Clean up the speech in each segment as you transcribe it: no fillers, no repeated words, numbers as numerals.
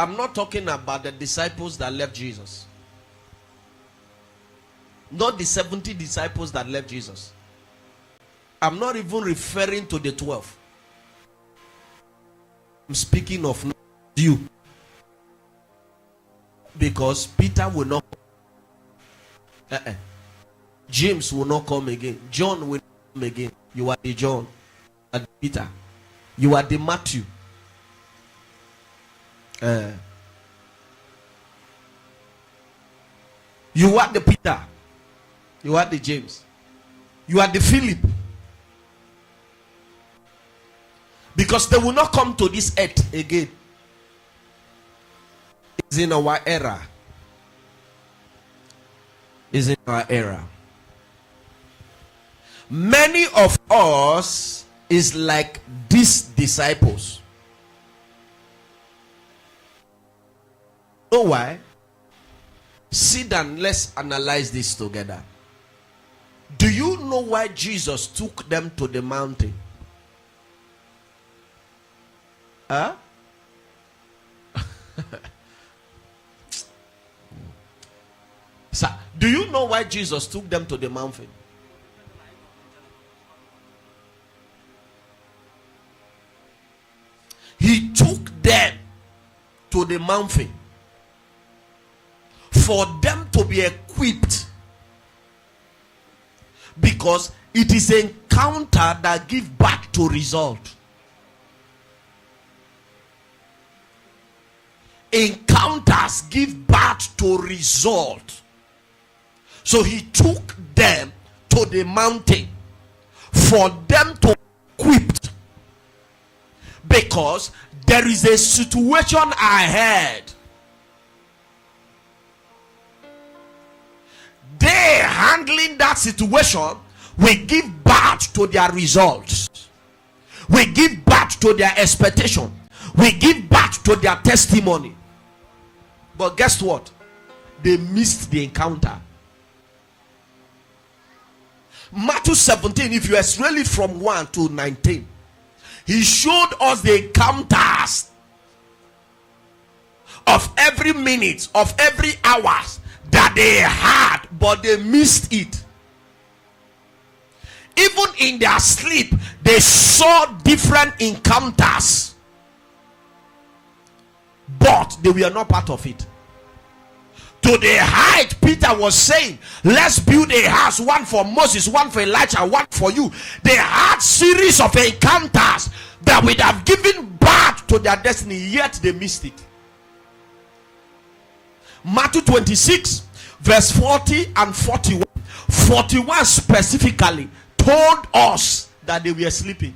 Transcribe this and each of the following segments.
I'm not talking about the disciples that left Jesus. Not the 70 disciples that left Jesus. I'm not even referring to the 12. I'm speaking of you. Because Peter will not come. James will not come again. John will not come again. You are the John and Peter. You are the Matthew. You are the Peter. You are the James. You are the Philip. Because they will not come to this earth again. It's in our era. It's in our era. Many of us is like these disciples. You know why? Sit down, let's analyze this together. Do you know why Jesus took them to the mountain? Huh? Sir, do you know why Jesus took them to the mountain? He took them to the mountain for them to be equipped, because it is an encounter that gives back to result. Encounters give birth to result. So he took them to the mountain for them to be equipped, because there is a situation ahead. They handling that situation will give birth to their results, will give birth to their expectation, will give birth to their testimony. But guess what? They missed the encounter. Matthew 17, if you explain it from 1 to 19, he showed us the encounters of every minute, of every hour that they had, but they missed it. Even in their sleep, they saw different encounters, but they were not part of it. To the height, Peter was saying, let's build a house, one for Moses, one for Elijah, one for you. They had series of encounters that would have given birth to their destiny, yet they missed it. Matthew 26 verse 40 and 41. 41 specifically told us that they were sleeping.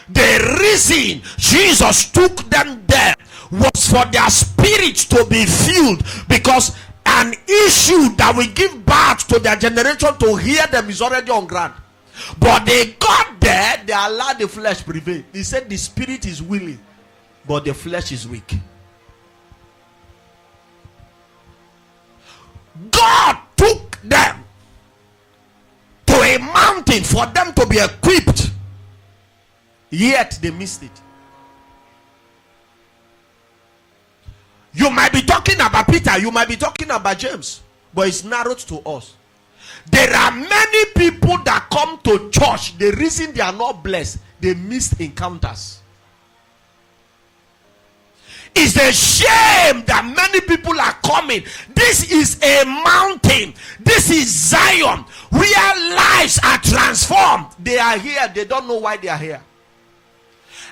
The reason Jesus took them there was for their spirits to be filled, because an issue that will give birth to their generation to hear them is already on ground. But they got there, they allowed the flesh prevail. He said the spirit is willing, but the flesh is weak. God took them to a mountain for them to be equipped, yet they missed it. You might be talking about Peter, you might be talking about James, but it's narrowed to us. There are many people that come to church, the reason they are not blessed, they missed encounters. It's a shame that many people are coming. This is a mountain. This is Zion, where lives are transformed. They are here. They don't know why they are here.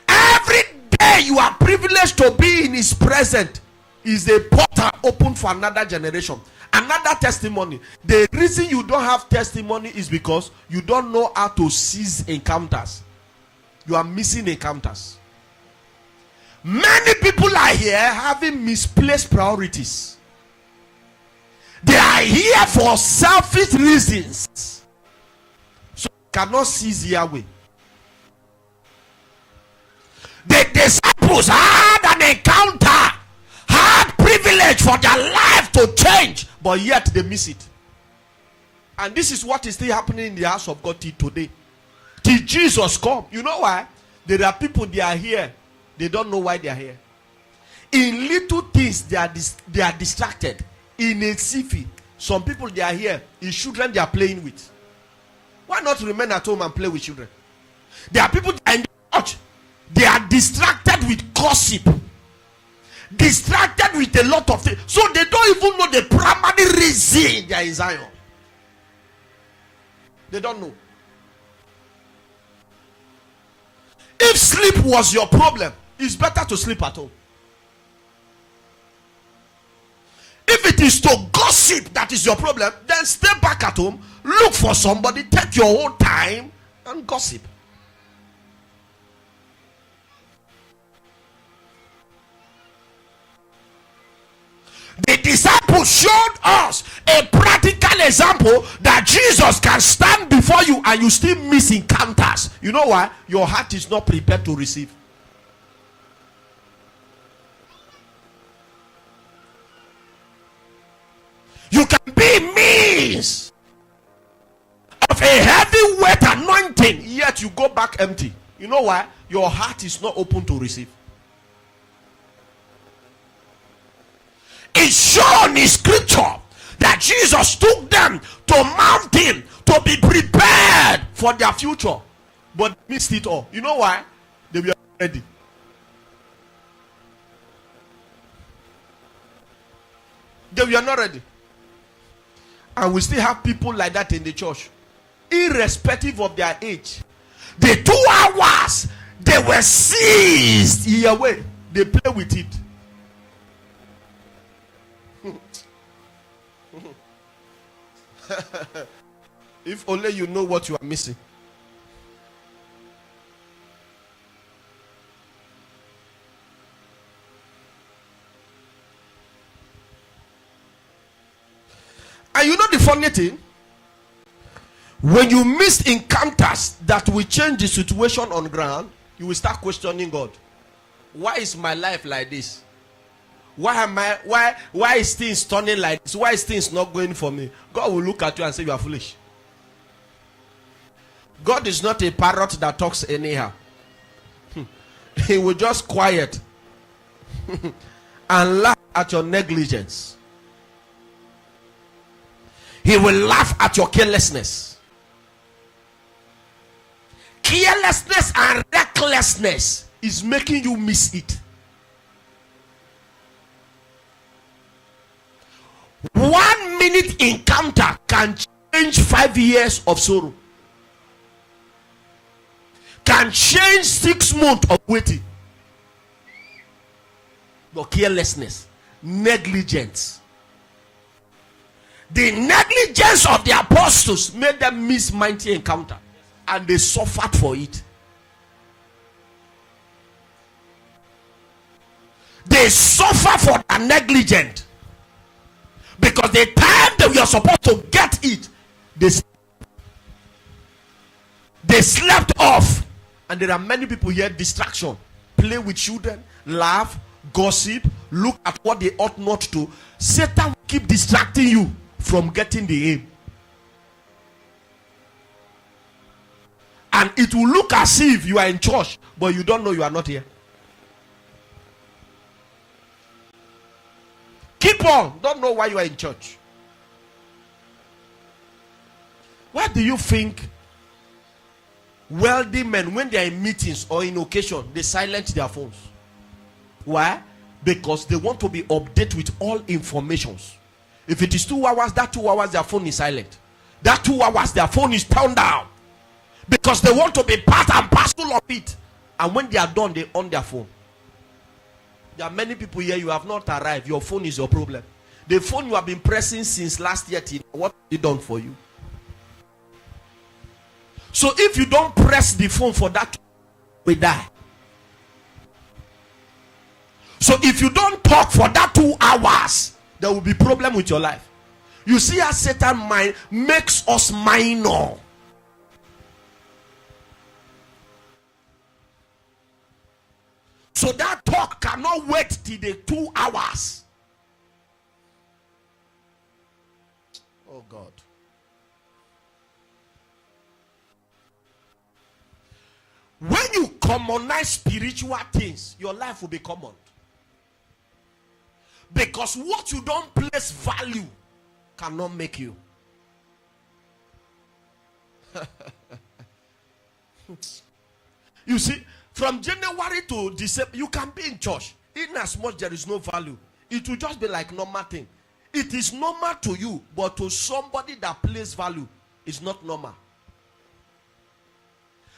Every day you are privileged to be in his presence is a portal open for another generation, another testimony. The reason you don't have testimony is because you don't know how to seize encounters. You are missing encounters. Many people are here having misplaced priorities. They are here for selfish reasons, so cannot seize Yahweh. The disciples had an encounter, had privilege for their life to change, but yet they miss it. And this is what is still happening in the house of God till today, till Jesus come. You know why? There are people, they are here, they don't know why they are here. In little things, they are distracted. In a city, some people, they are here. In children, they are playing with. Why not remain at home and play with children? There are people in the church. They are distracted with gossip. Distracted with a lot of things. So they don't even know the primary reason they are in Zion. They don't know. If sleep was your problem, it's better to sleep at home. If it is to gossip that is your problem, then stay back at home, look for somebody, take your own time and gossip. The disciples showed us a practical example that Jesus can stand before you and you still miss encounters. You know why? Your heart is not prepared to receive. You can be means of a heavyweight anointing, yet you go back empty. You know why? Your heart is not open to receive. It's shown in scripture that Jesus took them to mountain to be prepared for their future, but missed it all. You know why? They were ready. They were not ready. And we still have people like that in the church, irrespective of their age. The 2 hours they were seized in a way, they play with it. If only you know what you are missing. And you know the funny thing? When you miss encounters that will change the situation on ground, you will start questioning God. Why is my life like this? Why is things turning like this? Why is things not going for me? God will look at you and say you are foolish. God is not a parrot that talks anyhow. He will just quiet and laugh at your negligence. He will laugh at your carelessness. Carelessness and recklessness is making you miss it. 1 minute encounter can change 5 years of sorrow. Can change 6 months of waiting. But carelessness, negligence. The negligence of the apostles made them miss mighty encounter, and they suffered for it. They suffer for the negligent. Because the time that we are supposed to get it, they slept off. And there are many people here, distraction. Play with children, laugh, gossip, look at what they ought not to. Satan will keep distracting you from getting the aim. And it will look as if you are in church, but you don't know you are not here. Keep on. Don't know why you are in church. Why do you think wealthy men, when they are in meetings or in occasion, they silence their phones? Why? Because they want to be updated with all informations. If it is 2 hours, that 2 hours their phone is silent. That 2 hours their phone is turned down. Because they want to be part and parcel of it. And when they are done, they on their phone. There are many people here, you have not arrived. Your phone is your problem. The phone you have been pressing since last year, what have it done for you? So if you don't press the phone for that, we die. So if you don't talk for that 2 hours, there will be problem with your life. You see how Satan makes us minor. So that talk cannot wait till the 2 hours. Oh God. When you commonize spiritual things, your life will be common. Because what you don't place value cannot make you. You see, from January to December, you can be in church. In as much there is no value, it will just be like normal thing. It is normal to you, but to somebody that places value, it's not normal.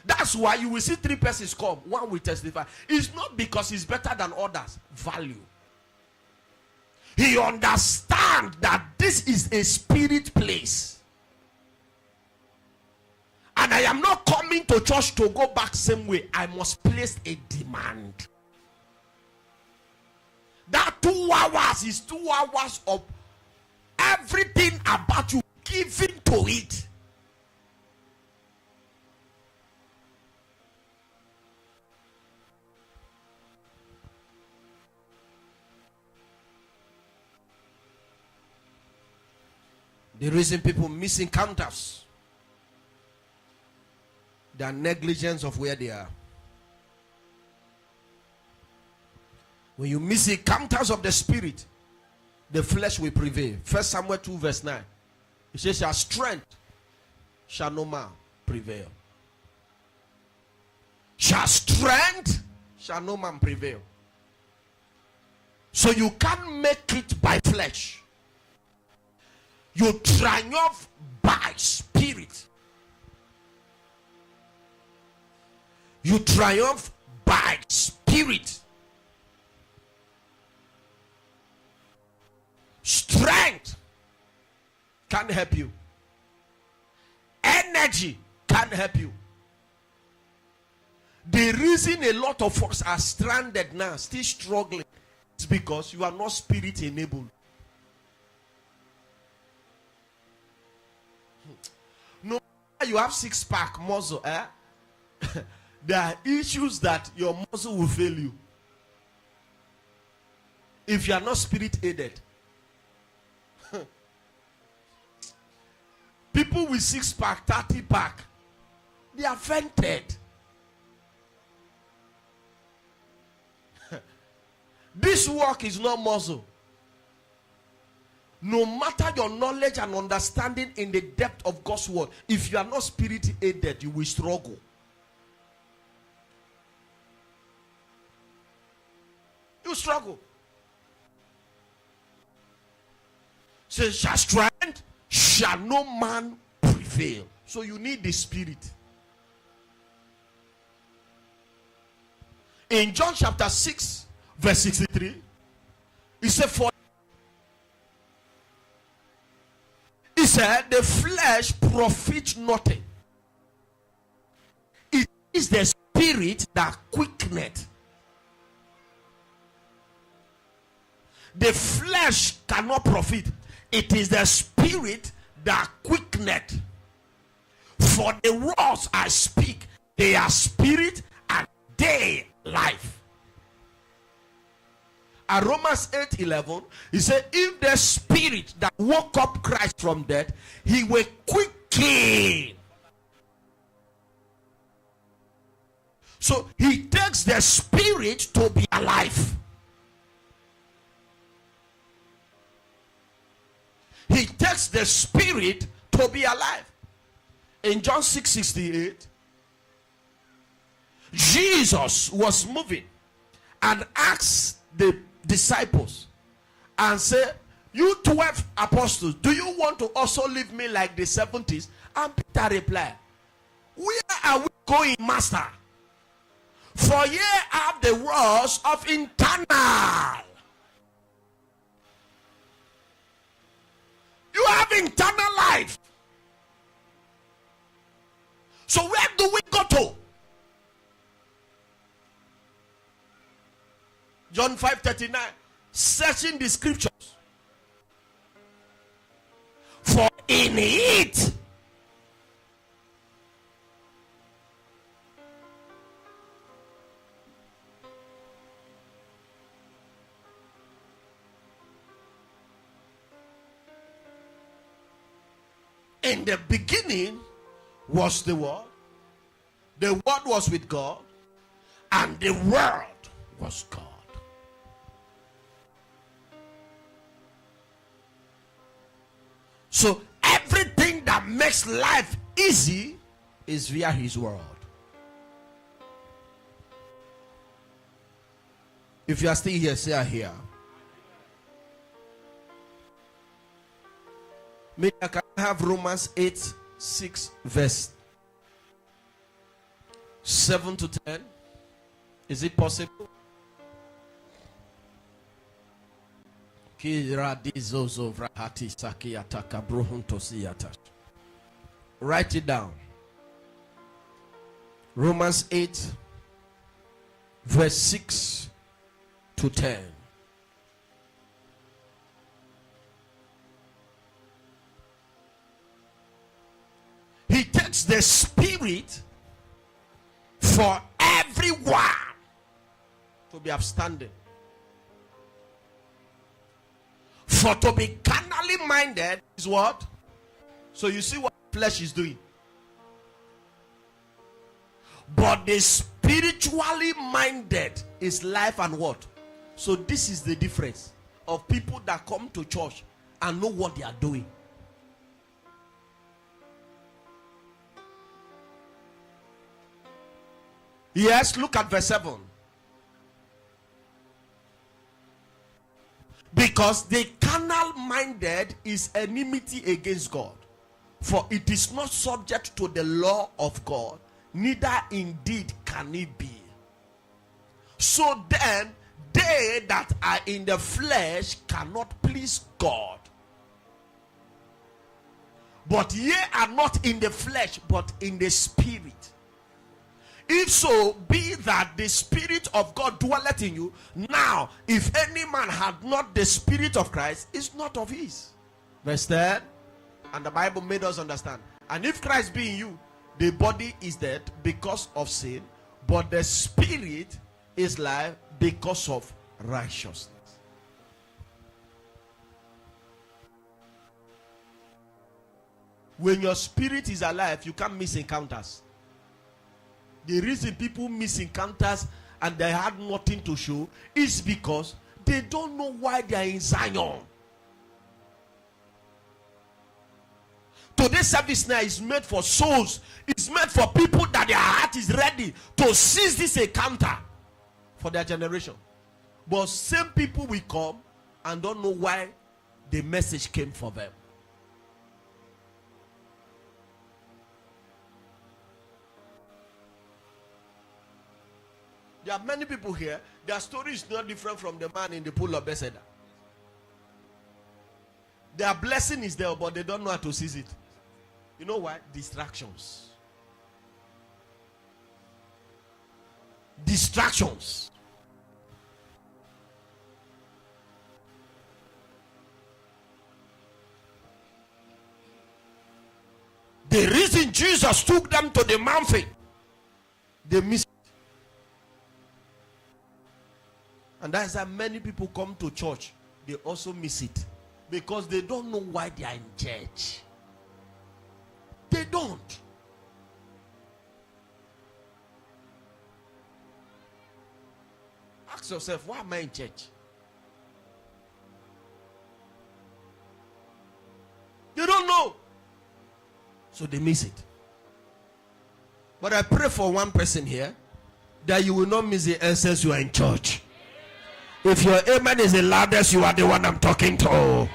That's why you will see 3 persons come, one will testify. It's not because he's better than others. Value. He understands that this is a spirit place. And I am not coming to church to go back same way. I must place a demand. That 2 hours is 2 hours of everything about you giving to it. The reason people miss encounters, their negligence of where they are. When you miss encounters of the spirit, the flesh will prevail. 1 Samuel 2 verse 9. It says, "Your strength shall no man prevail." Shall strength shall no man prevail. So you can't make it by flesh. You triumph by spirit. You triumph by spirit. Strength can't help you. Energy can't help you. The reason a lot of folks are stranded now, still struggling, is because you are not spirit enabled. No matter you have 6-pack muscle, there are issues that your muscle will fail you if you are not spirit aided. People with 6-pack, 30-pack, they are fainted. This work is not muscle. No matter your knowledge and understanding in the depth of God's word, if you are not spirit aided, you will struggle. You struggle. So shall strength shall no man prevail. So you need the spirit. In John chapter 6 verse 63, he said, he said, the flesh profits nothing. It is the spirit that quickeneth. The flesh cannot profit. It is the spirit that quickeneth. For the words I speak, they are spirit and they life. And Romans 8:11, he said, if the spirit that woke up Christ from death, he will quicken. So he takes the spirit to be alive. He takes the spirit to be alive. In John 6:68, Jesus was moving and asked the disciples and said, you 12 apostles, do you want to also leave me like the 70s? And Peter replied, where are we going, Master? For ye have the words of eternal. You have eternal life. So where do we go to? John 5:39, searching the scriptures, for in it in the beginning was the Word was with God, and the Word was God. So everything that makes life easy is via his word. If you are still here, say I hear. Maybe I can have Romans 8:6 verse 7 to 10. Is it possible? Write it down. Romans 8 verse 6 to 10. He takes the spirit for everyone to be upstanding. For to be carnally minded is what? So you see what flesh is doing. But the spiritually minded is life and what? So this is the difference of people that come to church and know what they are doing. Yes, look at verse 7. Because the carnal minded is enmity against God, for it is not subject to the law of God, neither indeed can it be. So then, they that are in the flesh cannot please God. But ye are not in the flesh, but in the spirit. If so be that the Spirit of God dwelleth in you. Now, if any man had not the Spirit of Christ, is not of his. Verse 10. And the Bible made us understand. And if Christ be in you, the body is dead because of sin, but the Spirit is life because of righteousness. When your spirit is alive, you can't miss encounters. The reason people miss encounters and they had nothing to show is because they don't know why they are in Zion. Today's service now is made for souls. It's made for people that their heart is ready to seize this encounter for their generation. But same people will come and don't know why the message came for them. There are many people here, their story is not different from the man in the pool of Bethesda. Their blessing is there, but they don't know how to seize it. You know why? Distractions. Distractions. The reason Jesus took them to the mountain, they missed. And that's why many people come to church, they also miss it. Because they don't know why they are in church. They don't. Ask yourself, why am I in church? They don't know. So they miss it. But I pray for one person here, that you will not miss the essence you are in church. If your amen is the loudest, you are the one I'm talking to.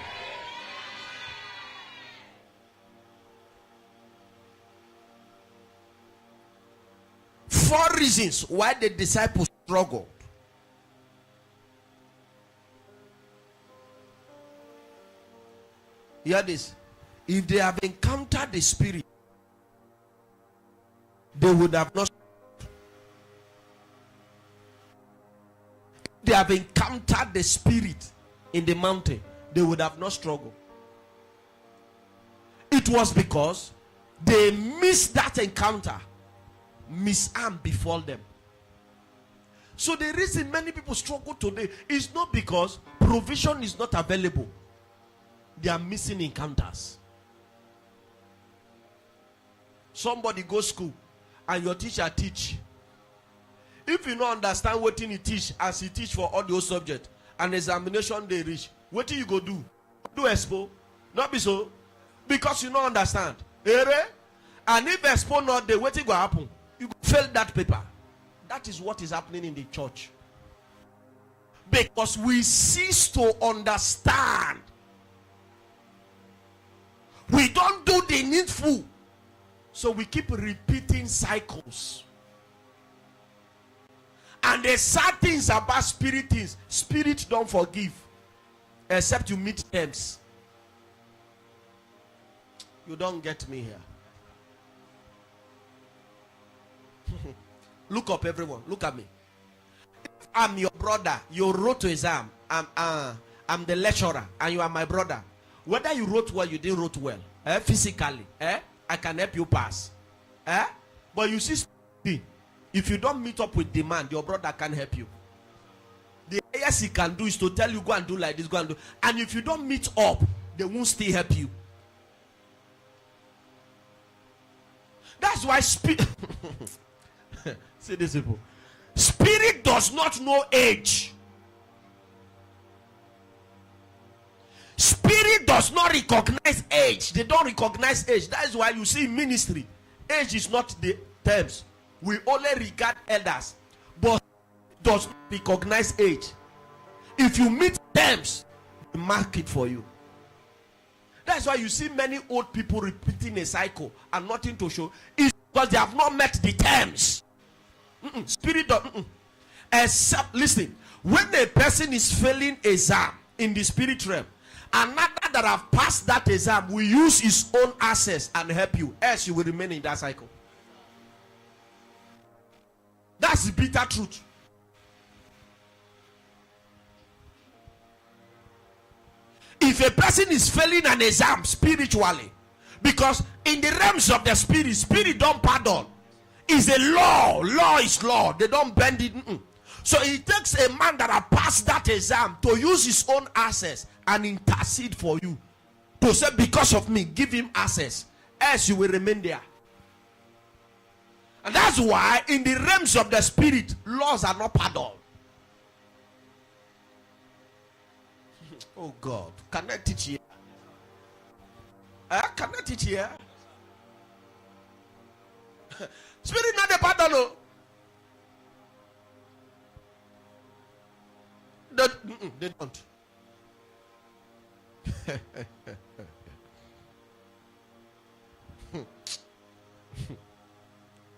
Four reasons why the disciples struggled. Hear this. If they have encountered the Spirit, they would have not. They have encountered the Spirit in the mountain, they would have not struggled. It was because they missed that encounter. Misharm befall them. So the reason many people struggle today is not because provision is not available. They are missing encounters. Somebody goes school and your teacher teach. If you don't understand what he teach, as he teach for all those subjects, and examination they reach, what do you go do? Do expo? Not be so. because you don't understand. And if expo not the waiting go happen, you go fail that paper. That is what is happening in the church, because we cease to understand. We don't do the needful, so we keep repeating cycles. And the sad things about spirit is, spirit don't forgive except you meet terms. You don't get me here. Look up, everyone. Look at me. If I'm your brother, you wrote to exam. I'm the lecturer, and you are my brother. Whether you wrote well, you didn't wrote well, physically, I can help you pass. But you see, if you don't meet up with demand, your brother can't help you. The highest he can do is to tell you, go and do like this, go and do. And if you don't meet up, they won't still help you. That's why spirit see this people. Spirit does not know age. Spirit does not recognize age. They don't recognize age. That is why you see in ministry, age is not the terms. We only regard elders, but does not recognize age. If you meet terms, they mark it for you. That's why you see many old people repeating a cycle and nothing to show. It's because they have not met the terms. Spirit of except, listen, when a person is failing exam in the spirit realm, another that have passed that exam will use his own access and help you, else you will remain in that cycle. That's the bitter truth. If a person is failing an exam spiritually, because in the realms of the spirit, spirit don't pardon. It's a law. Law is law. They don't bend it. So it takes a man that has passed that exam to use his own access and intercede for you, to say, because of me, give him access, else you will remain there. And that's why in the realms of the spirit, laws are not pardoned. Oh God, connect it here. Connect it here. Spirit not the pardon. No. They don't.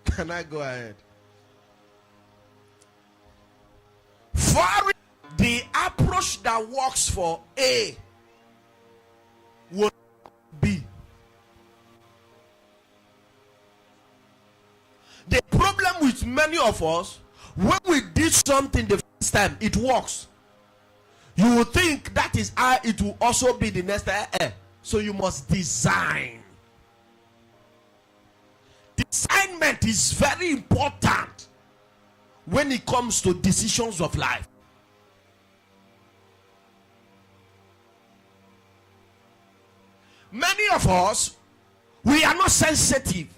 Can I go ahead? For the approach that works for A will B. The problem with many of us, when we did something the first time, it works. You will think that is how it will also be the next time. So you must design. Designment is very important when it comes to decisions of life. Many of us, we are not sensitive.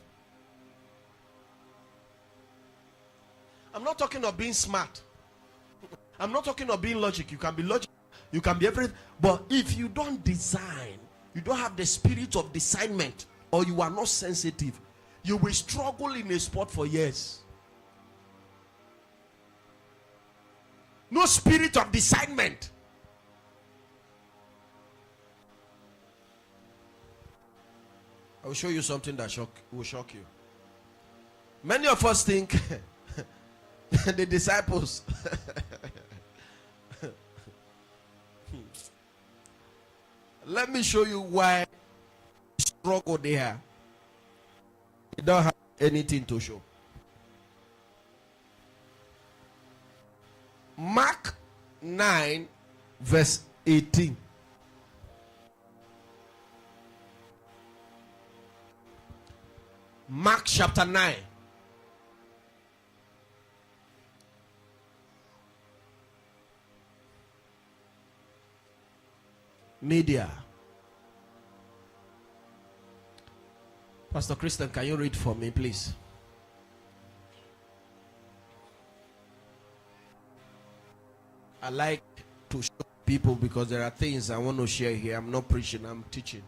I'm not talking of being smart. I'm not talking of being logic. You can be logic, you can be everything. But if you don't design, you don't have the spirit of designment, or you are not sensitive, you will struggle in a sport for years. No spirit of designment. I will show you something that will shock you. Many of us think the disciples let me show you why struggle there. They don't have anything to show. Mark 9 verse 18. Mark chapter 9. Media. Pastor Christian, can you read for me, please? I like to show people because there are things I want to share here. I'm not preaching, I'm teaching.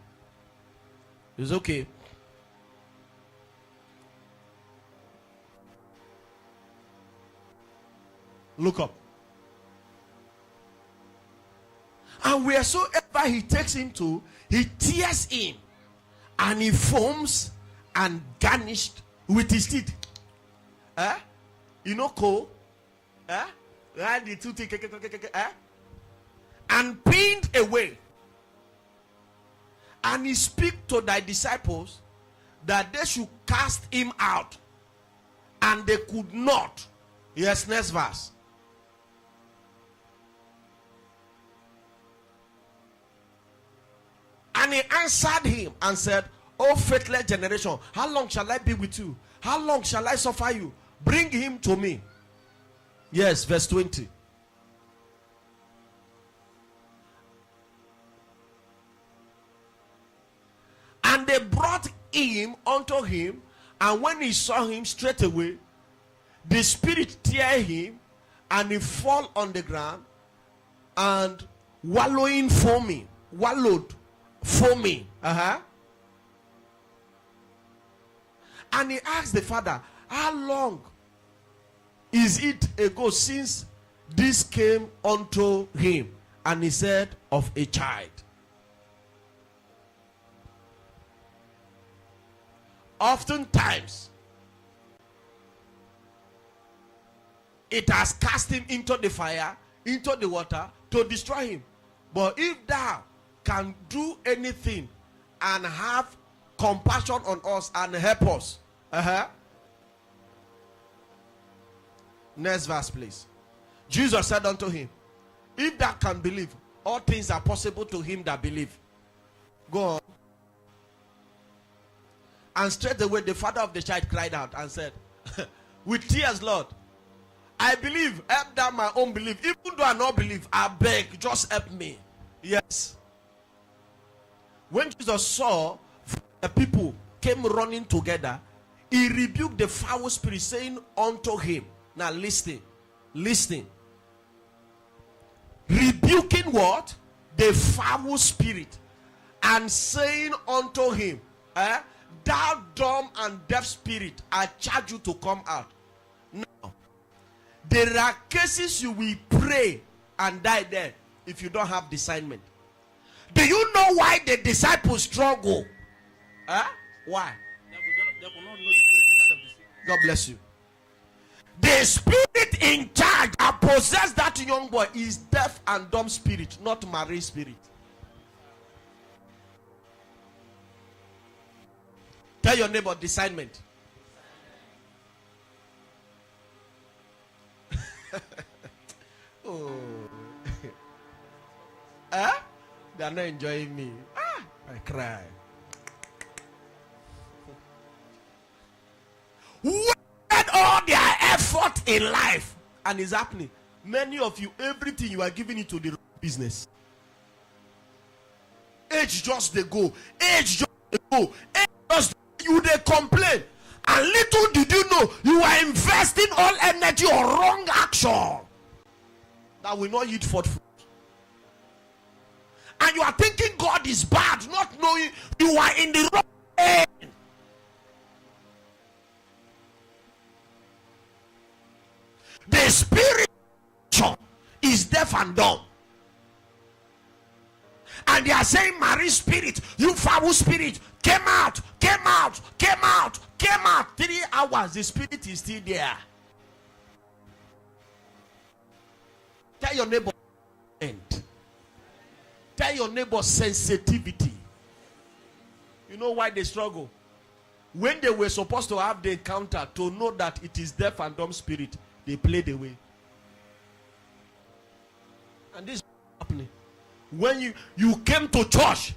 It's okay. Look up. And wheresoever he takes him to, he tears him, and he foams and garnished with his teeth. You know, the two teeth, and pinned away. And he speak to thy disciples that they should cast him out, and they could not. Yes, next verse. And he answered him and said, O faithless generation, how long shall I be with you? How long shall I suffer you? Bring him to me. Yes, verse 20. And they brought him unto him, and when he saw him straightway, the spirit tear him, and he fall on the ground, and wallowed foaming. And he asked the father, how long is it ago since this came unto him? And he said, of a child. Oftentimes it has cast him into the fire, into the water, to destroy him. But if thou can do anything and have compassion on us and help us. Next verse, please. Jesus said unto him, if thou can believe, all things are possible to him that believe. Go on. And straightway the father of the child cried out and said, with tears, Lord, I believe, help thou my own belief. Even though I not believe, I beg, just help me. Yes. When Jesus saw the people came running together, he rebuked the foul spirit, saying unto him, now listen. Rebuking what? The foul spirit, and saying unto him, thou dumb and deaf spirit, I charge you to come out. Now, there are cases you will pray and die there if you don't have discernment. Do you know why the disciples struggle? Why? God bless you. The spirit in charge that possessed that young boy is deaf and dumb spirit, not marine spirit. Tell your neighbor, discernment. Oh. They are not enjoying me. I cry. When all their effort in life and is happening, many of you, everything you are giving it to the business. Age just they go. Age just they go. Age just you they complain. And little did you know, you are investing all energy on wrong action that will not yield forth fruit. And you are thinking God is bad, not knowing you are in the wrong end. The spirit is deaf and dumb. And they are saying, marine spirit, you foul spirit, came out. 3 hours, the spirit is still there. Tell your neighbor, tell your neighbor sensitivity. You know why they struggle? When they were supposed to have the encounter to know that it is deaf and dumb spirit, they played away. And this is happening. When you came to church,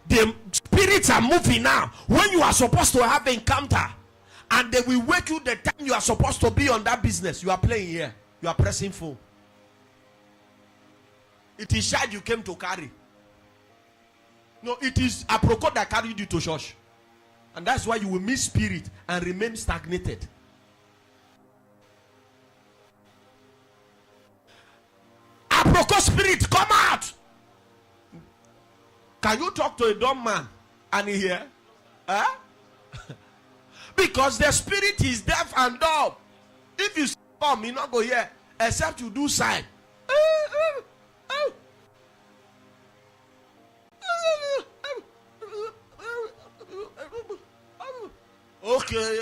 the spirits are moving now. When you are supposed to have an encounter, and they will wake you the time you are supposed to be on that business, you are playing here. You are pressing phone. It is child you came to carry. No, it is a procure that carried you to church. And that's why you will miss spirit and remain stagnated. Aproko spirit, come out. Can you talk to a dumb man and he hear? Huh? Because the spirit is deaf and dumb. If you come, you not go here except you do sign. Okay.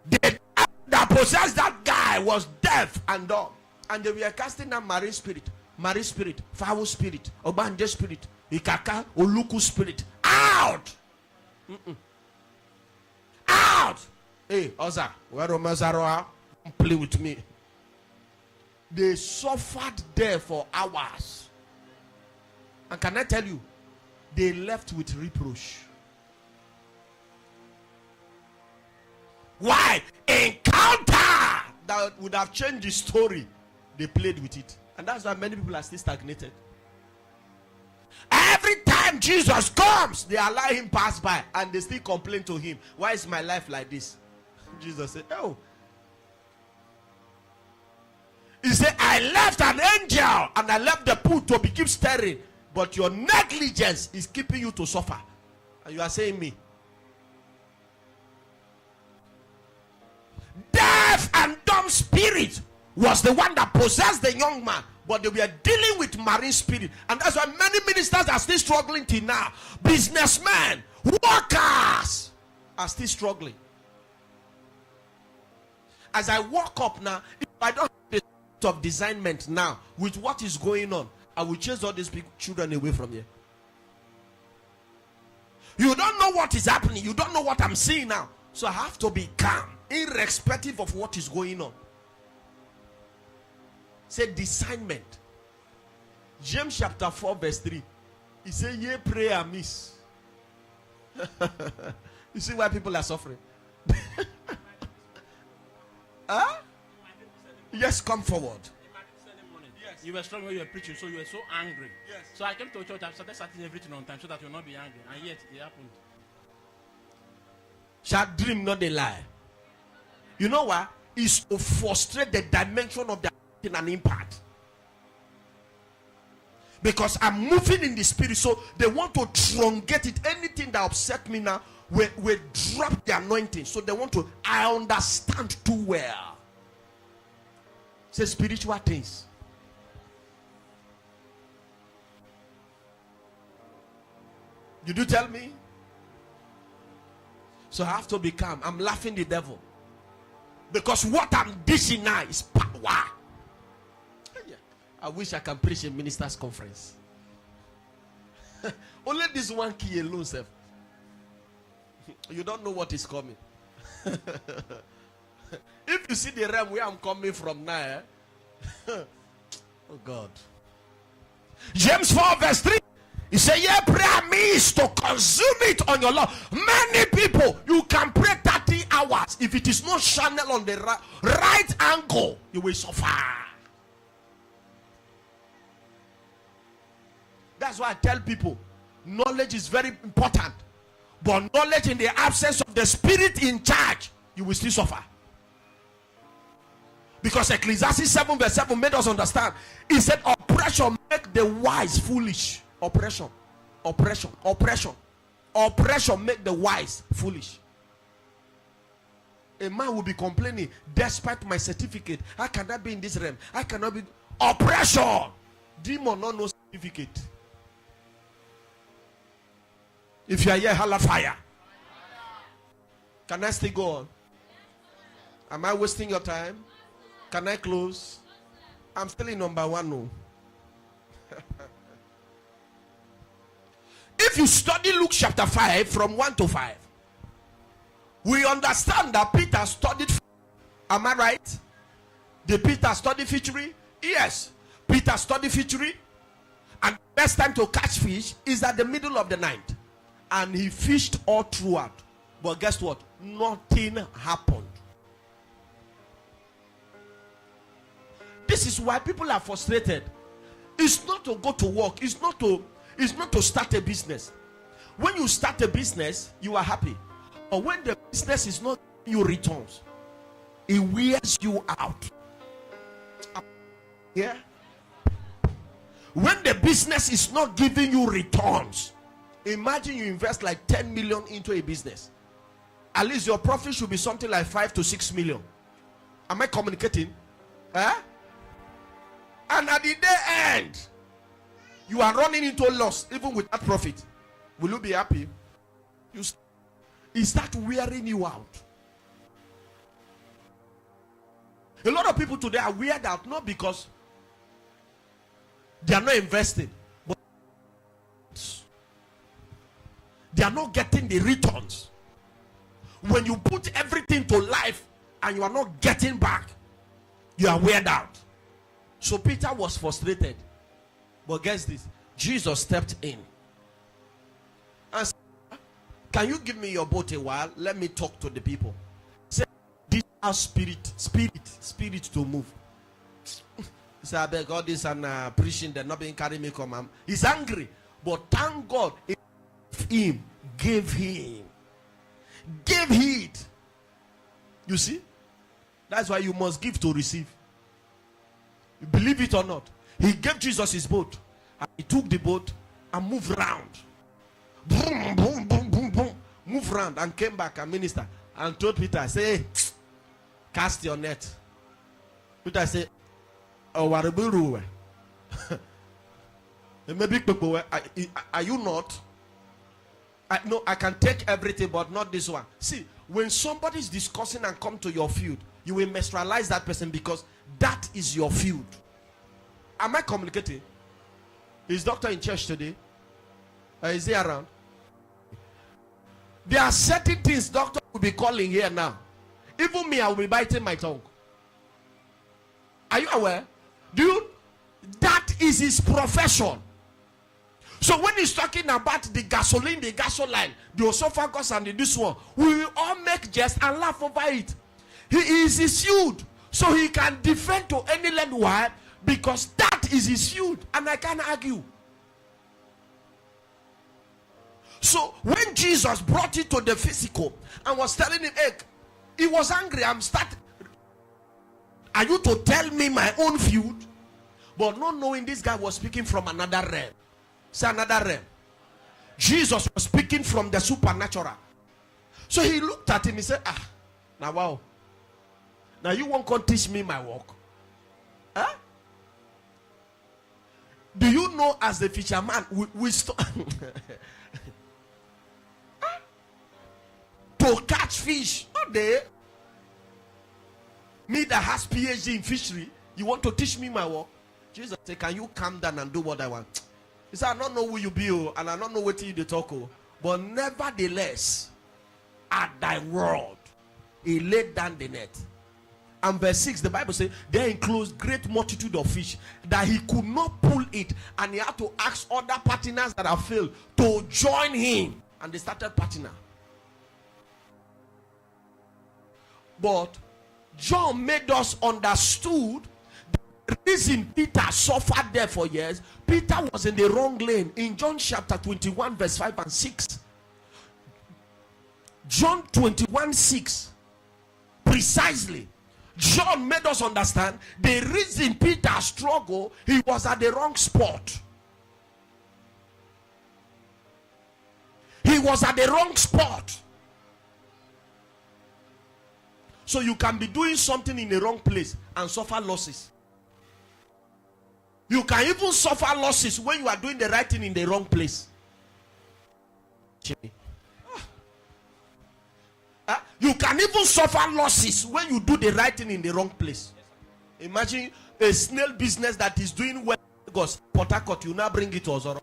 The that possessed that guy was deaf and dumb, and they were casting out marine spirit, foul spirit, obanje spirit, ikaka, oluku spirit out. Out. Hey, Ozaro, where Ozaro play with me? They suffered there for hours, and can I tell you, they left with reproach. Why? Encounter that would have changed the story. They played with it, and that's why many people are still stagnated. Every time Jesus comes, they allow him pass by, and they still complain to him, why is my life like this? Jesus said, oh, he said, I left an angel and I left the pool to keep stirring, but your negligence is keeping you to suffer. And you are saying me. Deaf and dumb spirit was the one that possessed the young man, but they were dealing with marine spirit, and that's why many ministers are still struggling till now. Businessmen, workers are still struggling. As I walk up now, if I don't have the spirit of discernment now with what is going on, I will chase all these big children away from here. You don't know what is happening, you don't know what I'm seeing now, so I have to be calm irrespective of what is going on. Say discernment. James chapter 4 verse 3. He said, ye pray amiss. You see why people are suffering? Huh? Yes, come forward. Yes. You were strong when you were preaching, so you were so angry. Yes. So I came to a church, I started starting everything on time so that you'll not be angry. And yet it happened. Shall dream not a lie. You know what? It's to frustrate the dimension of the in an impact. Because I'm moving in the spirit, so they want to truncate it. Anything that upset me now will drop the anointing. So they want to, I understand too well. Say spiritual things. Did you tell me? So I have to be calm. I'm laughing the devil. Because what I'm dishing now is power. I wish I can preach a ministers' conference. Only this one key alone, self. You don't know what is coming. If you see the realm where I'm coming from now, oh God. James 4 verse 3. He said, yeah, prayer means to consume it on your Lord. Many people, you can pray 30 hours. If it is not channel on the right angle, you will suffer. That's why I tell people, knowledge is very important. But knowledge in the absence of the spirit in charge, you will still suffer. Because Ecclesiastes 7 verse 7 made us understand. He said, oppression make the wise foolish. Oppression make the wise foolish. A man will be complaining, despite my certificate, I cannot be in this realm, I cannot be. Oppression. Demon no certificate. If you are here, holla fire. Can I still go on? Am I wasting your time? Can I close? I'm still in number 1 no. If you study Luke chapter 5 from 1 to 5, we understand that Peter studied. Am I right? Did Peter study fishery? Yes. Peter studied fishery, and the best time to catch fish is at the middle of the night. And he fished all throughout. But guess what? Nothing happened. This is why people are frustrated. It's not to go to work. It's not to start a business. When you start a business, you are happy. Or when the business is not giving you returns, it wears you out. Yeah. When the business is not giving you returns, Imagine you invest like 10 million into a business. At least your profit should be something like 5 to 6 million. Am I communicating? And at the day end, you are running into loss even with that profit. Will you be happy? It start wearing you out. A lot of people today are weird out, not because they are not investing, but they are not getting the returns. When you put everything to life and you are not getting back, you are weird out. So Peter was frustrated. But guess this, Jesus stepped in and said, can you give me your boat a while? Let me talk to the people. Say, this is spirit to move. He said, I beg all this and preaching, they're not being carried me come. He's angry. But thank God, him gave heed. You see? That's why you must give to receive. You believe it or not. He gave Jesus his boat. And he took the boat and moved round. Boom, boom, boom, boom, boom. Moved round and came back and ministered. And told Peter, say, cast your net. Peter said, oh, what a maybe are you not? No, I can take everything, but not this one. See, when somebody is discussing and come to your field, you will mesmerize that person because that is your field. Am I communicating? Is doctor in church today? Is he around? There are certain things doctor will be calling here now. Even me, I will be biting my tongue. Are you aware? That is his profession. So when he's talking about the gasoline, the gasoline, the esophagus and this one, we will all make jest and laugh over it. He is his field. So he can defend to any land. Why? Because that is his field. And I can't argue. So when Jesus brought it to the physical and was telling him, hey, he was angry. Are you to tell me my own field? But not knowing this guy was speaking from another realm. Say another realm. Jesus was speaking from the supernatural. So he looked at him. He said, now wow. Now you won't come teach me my work. Huh? Do you know as the fisherman we to catch fish? Not there. Me that has PhD in fishery, you want to teach me my work? Jesus said, can you calm down and do what I want? He said, I don't know who you be, and I don't know what you talk, but nevertheless, at thy word, he laid down the net. And verse 6, the Bible says, there enclosed great multitude of fish, that he could not pull it, and he had to ask other partners that have failed to join him. And they started partner. But John made us understood the reason Peter suffered there for years. Peter was in the wrong lane. In John chapter 21 verse 5 and 6. John 21 6. Precisely. John made us understand the reason Peter struggled. He was at the wrong spot. He was at the wrong spot. So you can be doing something in the wrong place and suffer losses. You can even suffer losses when you are doing the right thing in the wrong place. You can even suffer losses when you do the right thing in the wrong place. Imagine a snail business that is doing well in Lagos, Port Harcourt, you now bring it to Ozoro.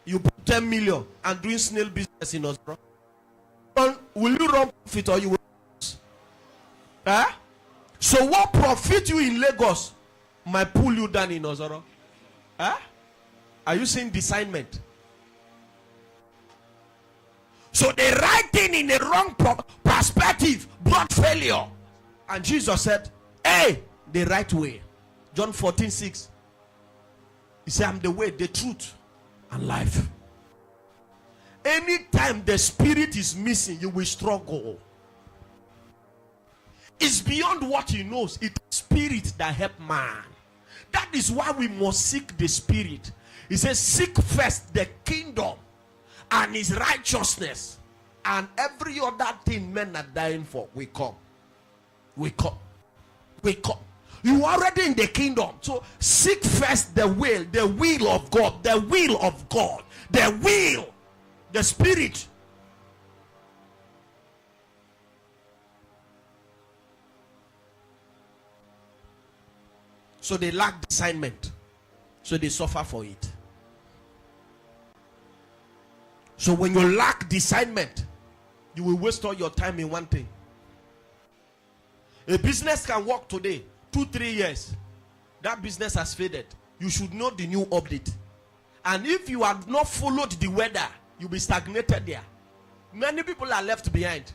You put 10 million and doing snail business in Ozoro. Will you run profit or you will lose? So what profit you in Lagos might pull you down in Ozoro? Are you seeing discernment? So the right thing in the wrong perspective brought failure. And Jesus said, hey, the right way. John 14 6. He said, I'm the way, the truth, and life. Anytime the spirit is missing, you will struggle. It's beyond what he knows. It's spirit that help man. That is why we must seek the spirit. He says, seek first the kingdom and his righteousness, and every other thing men are dying for will come. We come. You are already in the kingdom, so seek first the will of God, the spirit. So they lack discernment, so they suffer for it. So when you lack discernment, you will waste all your time in one thing. A business can work today, 2-3 years. That business has faded. You should know the new update. And if you have not followed the weather, you'll be stagnated there. Many people are left behind.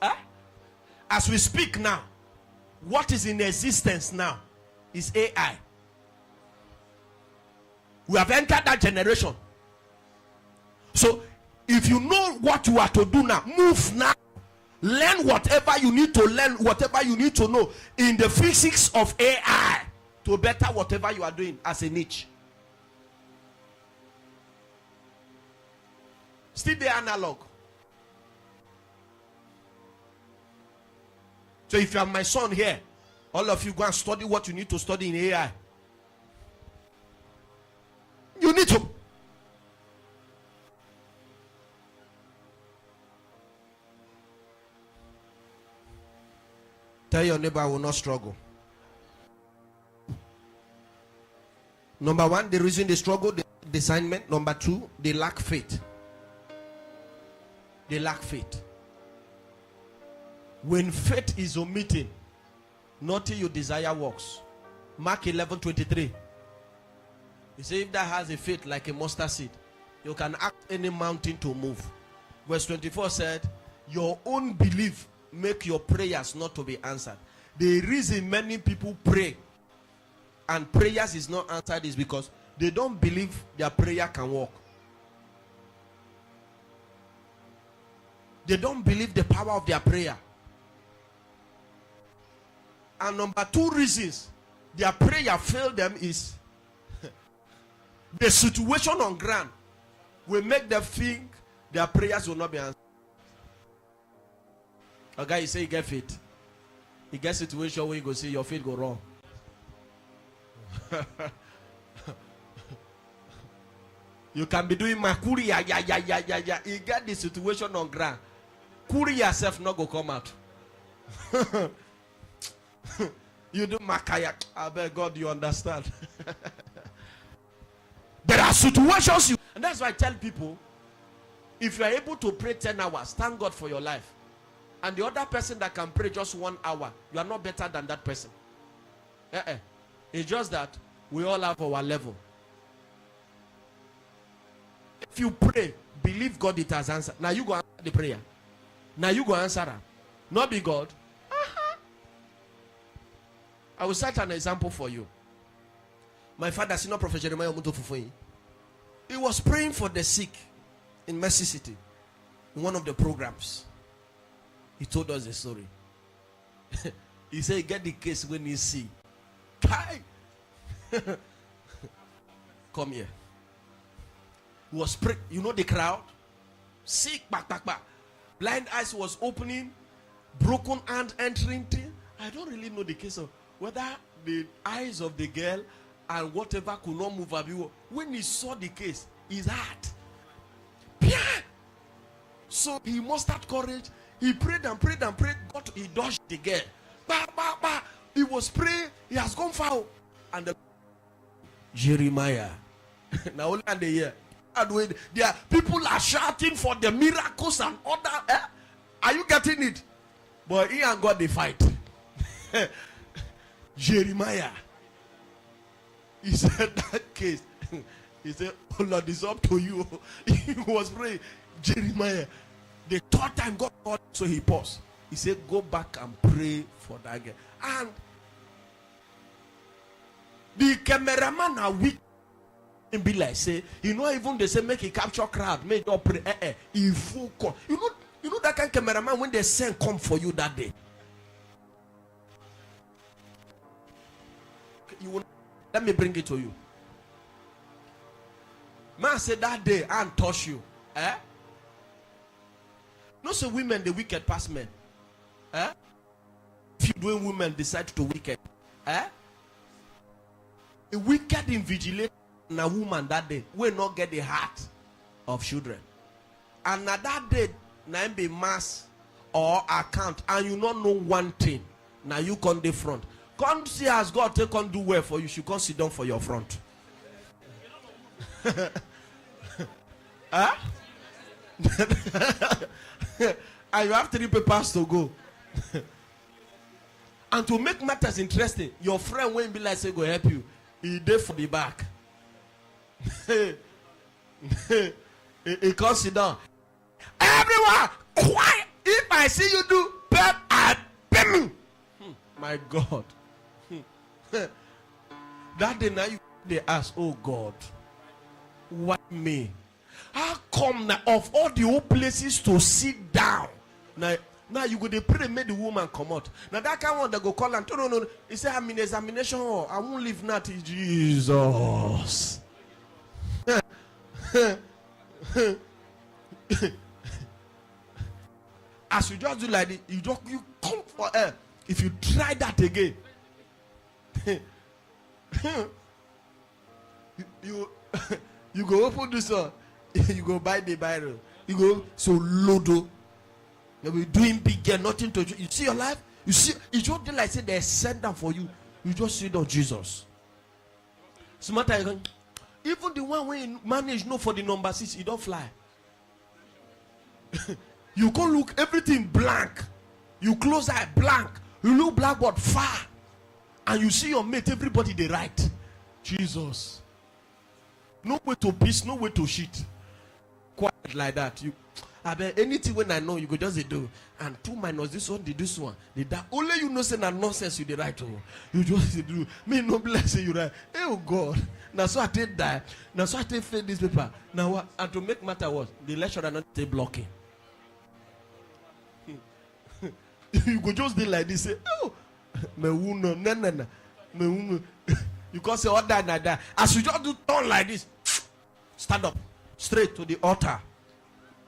Huh? As we speak now, what is in existence now is AI. We have entered that generation. So if you know what you are to do now, move now. Learn whatever you need to learn, whatever you need to know in the physics of AI to better whatever you are doing as a niche. Still the analog. So if you are my son here, all of you go and study what you need to study in AI. You need to. Tell your neighbor, I will not struggle. Number one, the reason they struggle, the discernment. Number two, they lack faith. They lack faith. When faith is omitting, nothing you desire works. Mark 11:23. He said, if that has a faith like a mustard seed, you can ask any mountain to move. Verse 24 said, your own belief make your prayers not to be answered. The reason many people pray and prayers is not answered is because they don't believe their prayer can work. They don't believe the power of their prayer. And number two reasons their prayer failed them is the situation on ground will make them think their prayers will not be answered. A guy, you say you get faith. You get situation where you go see your faith go wrong. You can be doing my courier, yeah. You get the situation on ground. Courier yourself not go come out. You do my kayak. I beg God you understand. There are situations you, and that's why I tell people, if you are able to pray 10 hours, thank God for your life. And the other person that can pray just 1 hour, you are not better than that person. It's just that we all have our level. If you pray, believe God it has answered. Now you go answer the prayer. Now you go answer her. Not be God. I will cite an example for you. My father, Senior Prophet Jeremiah Omuto Fufuyi, he was praying for the sick in Mercy City in one of the programs. He told us a story. He said, get the case when you see. Kai! Come here. He was praying. You know the crowd? Sick, back. Blind eyes was opening. Broken hand entering. I don't really know the case of whether the eyes of the girl and whatever could not move. When he saw the case, his heart. So he mustered courage. He prayed and prayed. God, he dodged the girl. He was praying. He has gone foul. And the Jeremiah. Now only and the year. There people are shouting for the miracles and other. Are you getting it? But he and God they fight. Jeremiah. He said that case. He said, oh Lord, it's up to you. He was praying. Jeremiah. The third time God called, so he paused. He said, go back and pray for that girl. And the cameraman are weak. And be like, say, you know, even they say make a capture crowd, make you pray. He focus. You know that kind of cameraman when they send come for you that day. Let me bring it to you. Man man said that day and touch you. No, say women the wicked past men. If you doing women decide to wicked. A wicked invigilate a woman that day will not get the heart of children. And na that day, na be mass or account, and you not know one thing. Now you come the front. Come see as God take on do well for you. You can sit down for your front. And you have 3 papers to go. And to make matters interesting, your friend won't be like say go help you. He there for the back. He can't sit down. Everyone, quiet. If I see you do pep and pep. My God. That day now they ask, oh God, why me? How come now of all the old places to sit down? Now you go to pray, make the woman come out. Now that kind of one that go call and no. He said, I'm in examination hall. I won't leave nothing. Jesus. As you just do like this, you come for air. If you try that again, you go open this one. You go buy the Bible. You go so lodo. You be doing big, get nothing to do. You see your life. You see, it's just like say they send them for you. You just see the Jesus. Smarter, even the one when you manage no for the number 6, it don't fly. You can look everything blank. You close eye blank. You look blackboard far, and you see your mate. Everybody they write. Jesus. No way to piss, no way to shit. Quiet like that. You, I bet anything when I know you go just do. And 2 minus this one, this one, that. Only you know say na nonsense you the right to. You just do. Me no bless you right. Oh God. Now so I take that. Now so I take fail this paper. Now what? And to make matter worse, the lecturer not take blocking. You go just do like this. Say, oh, me no. You can't say all that. As you just do turn like this, stand up straight to the altar.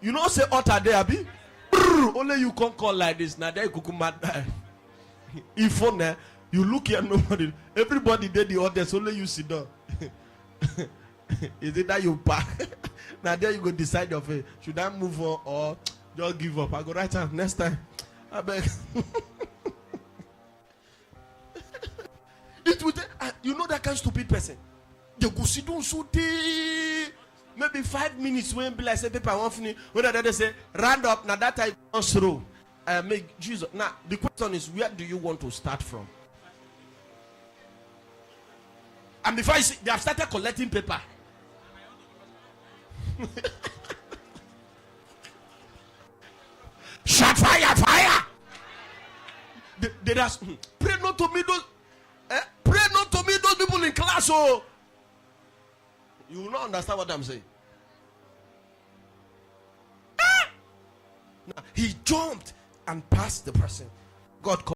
You know say altar there, Abi? Only you can't call like this. Now there you go mad. If on you look here, nobody. Everybody there the audience. Only you sit down. Is it that you pack? Now there you go decide your fate. Should I move on or just give up? I go right hand next time. I beg. It would. You know that kind of stupid person. You go sit down so deep. Maybe 5 minutes when be like say paper one finish. When they say round up. Now that time through. Make Jesus. Now the question is, where do you want to start from? And before you see, they have started collecting paper. Shut fire! They just pray not to me those. Pray not to me those people in class. Oh, you will not understand what I'm saying. Now, he jumped and passed the person. God called.